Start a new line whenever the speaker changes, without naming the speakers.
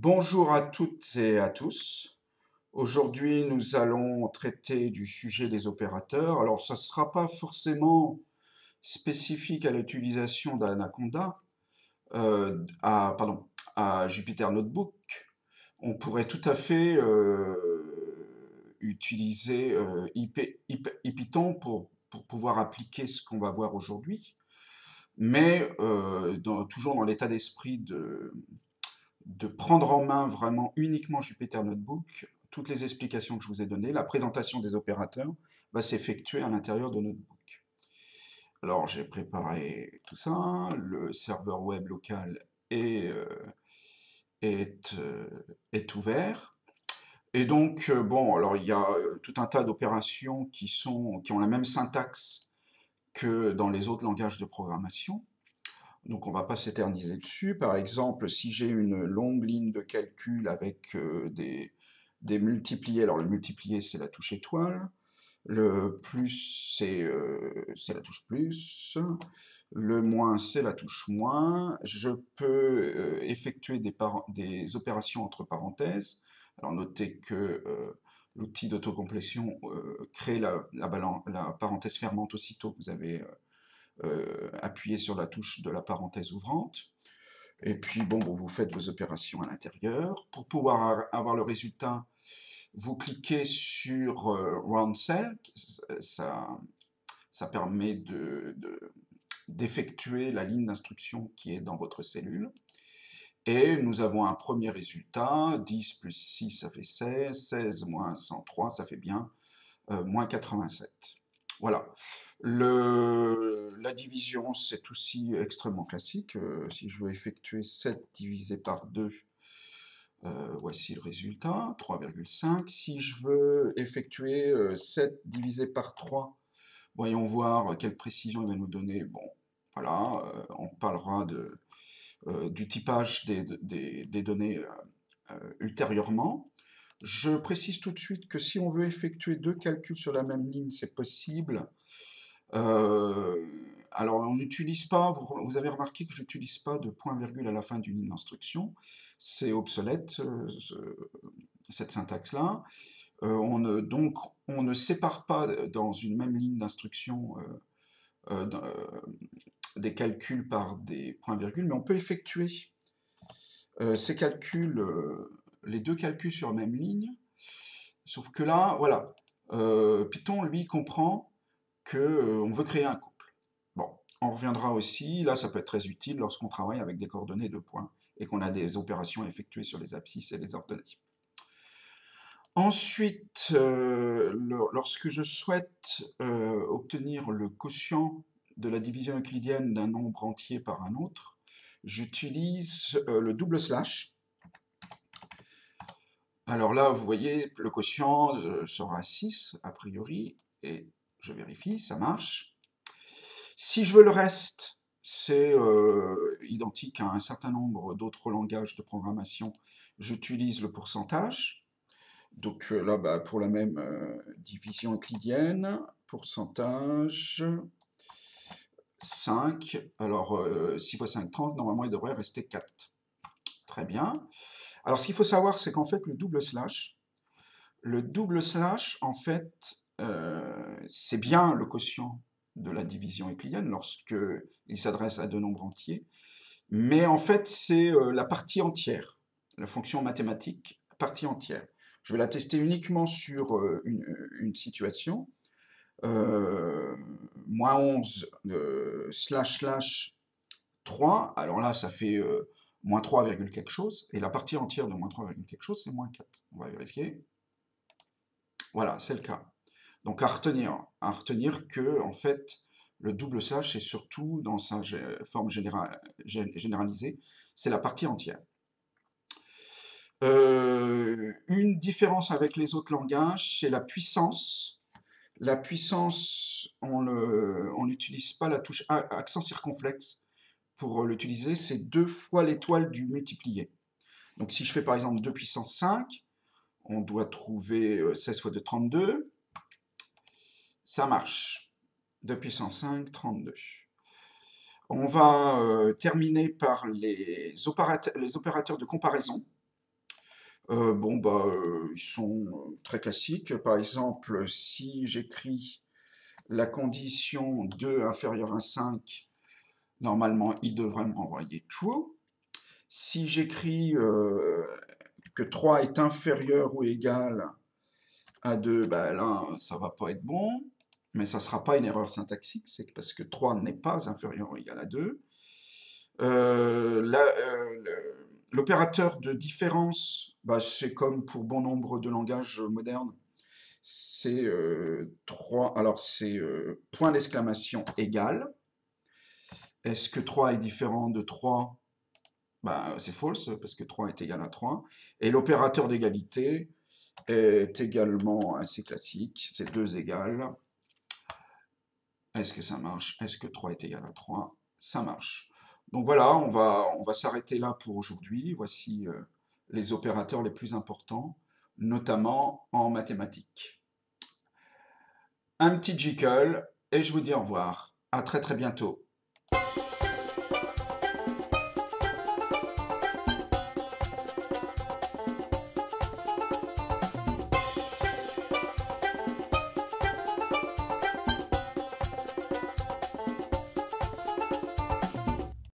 Bonjour à toutes et à tous. Aujourd'hui, nous allons traiter du sujet des opérateurs. Alors, ça ne sera pas forcément spécifique à l'utilisation d'Anaconda, à Jupyter Notebook. On pourrait tout à fait utiliser IPython pour pouvoir appliquer ce qu'on va voir aujourd'hui, mais toujours dans l'état d'esprit de prendre en main vraiment uniquement Jupyter Notebook. Toutes les explications que je vous ai données, la présentation des opérateurs va s'effectuer à l'intérieur de Notebook. Alors j'ai préparé tout ça, le serveur web local est, euh, est, euh, est ouvert. Et donc, bon, alors il y a tout un tas d'opérations qui ont la même syntaxe que dans les autres langages de programmation. Donc on ne va pas s'éterniser dessus. Par exemple, si j'ai une longue ligne de calcul avec des multipliés, alors le multiplié c'est la touche étoile, le plus c'est la touche plus, le moins c'est la touche moins. Je peux effectuer des opérations entre parenthèses. Alors notez que l'outil d'autocomplétion crée la parenthèse fermante aussitôt que vous avez appuyez sur la touche de la parenthèse ouvrante. Et puis, bon, vous faites vos opérations à l'intérieur. Pour pouvoir avoir le résultat, vous cliquez sur Round Cell. Ça, ça permet d'effectuer la ligne d'instruction qui est dans votre cellule. Et nous avons un premier résultat. 10 plus 6, ça fait 16. 16 moins 103, ça fait bien moins 87. Voilà. La division, c'est aussi extrêmement classique. Si je veux effectuer 7 divisé par 2, voici le résultat, 3,5. Si je veux effectuer 7 divisé par 3, voyons voir quelle précision il va nous donner. Bon, voilà, on parlera du typage des données ultérieurement. Je précise tout de suite que si on veut effectuer deux calculs sur la même ligne, c'est possible. Euh, alors, on n'utilise pas, vous avez remarqué que je n'utilise pas de point-virgule à la fin d'une ligne d'instruction. C'est obsolète, cette syntaxe-là. Donc, on ne sépare pas dans une même ligne d'instruction des calculs par des points-virgules, mais on peut effectuer ces calculs, les deux calculs sur la même ligne. Sauf que là, voilà, Python, lui, comprend qu'on veut créer un couple. Bon, on reviendra aussi, là ça peut être très utile lorsqu'on travaille avec des coordonnées de points et qu'on a des opérations effectuées sur les abscisses et les ordonnées. Ensuite, lorsque je souhaite obtenir le quotient de la division euclidienne d'un nombre entier par un autre, j'utilise le double slash. Alors là, vous voyez, le quotient sera 6, a priori, et je vérifie, ça marche. Si je veux le reste, c'est identique à un certain nombre d'autres langages de programmation, j'utilise le pourcentage. Donc là, bah, pour la même division euclidienne, pourcentage 5. Alors 6 fois 5, 30, normalement il devrait rester 4. Très bien. Alors ce qu'il faut savoir, c'est qu'en fait, le double slash, en fait, c'est bien le quotient de la division euclidienne lorsqu'il s'adresse à deux nombres entiers, mais en fait, c'est la partie entière, la fonction mathématique partie entière. Je vais la tester uniquement sur une situation. Moins 11 slash slash 3, alors là, ça fait moins 3, quelque chose, et la partie entière de moins 3, quelque chose, c'est moins 4. On va vérifier. Voilà, c'est le cas. Donc à retenir que en fait le double slash est surtout dans sa forme généralisée, c'est la partie entière. Une différence avec les autres langages, c'est la puissance. La puissance, on n'utilise pas la touche accent circonflexe pour l'utiliser, c'est 2 fois l'étoile du multiplié. Donc si je fais par exemple 2 puissance 5, on doit trouver 16 fois 2, 32. Ça marche. 2 puissance 5, 32. On va terminer par les opérateurs de comparaison. Bon, bah, ils sont très classiques. Par exemple, si j'écris la condition 2 inférieure à 5, normalement, il devrait me renvoyer true. Si j'écris que 3 est inférieur ou égal à 2, bah là, ça va pas être bon. Mais ça sera pas une erreur syntaxique, c'est parce que 3 n'est pas inférieur ou égal à 2. L'opérateur de différence, bah, c'est comme pour bon nombre de langages modernes, c'est 3, alors c'est point d'exclamation égal. Est-ce que 3 est différent de 3? Bah, c'est false, parce que 3 est égal à 3. Et l'opérateur d'égalité est également assez classique, c'est 2 égales. Est-ce que ça marche? Est-ce que 3 est égal à 3? Ça marche. Donc voilà, on va s'arrêter là pour aujourd'hui. Voici les opérateurs les plus importants, notamment en mathématiques. Un petit jigle et je vous dis au revoir. À très très bientôt.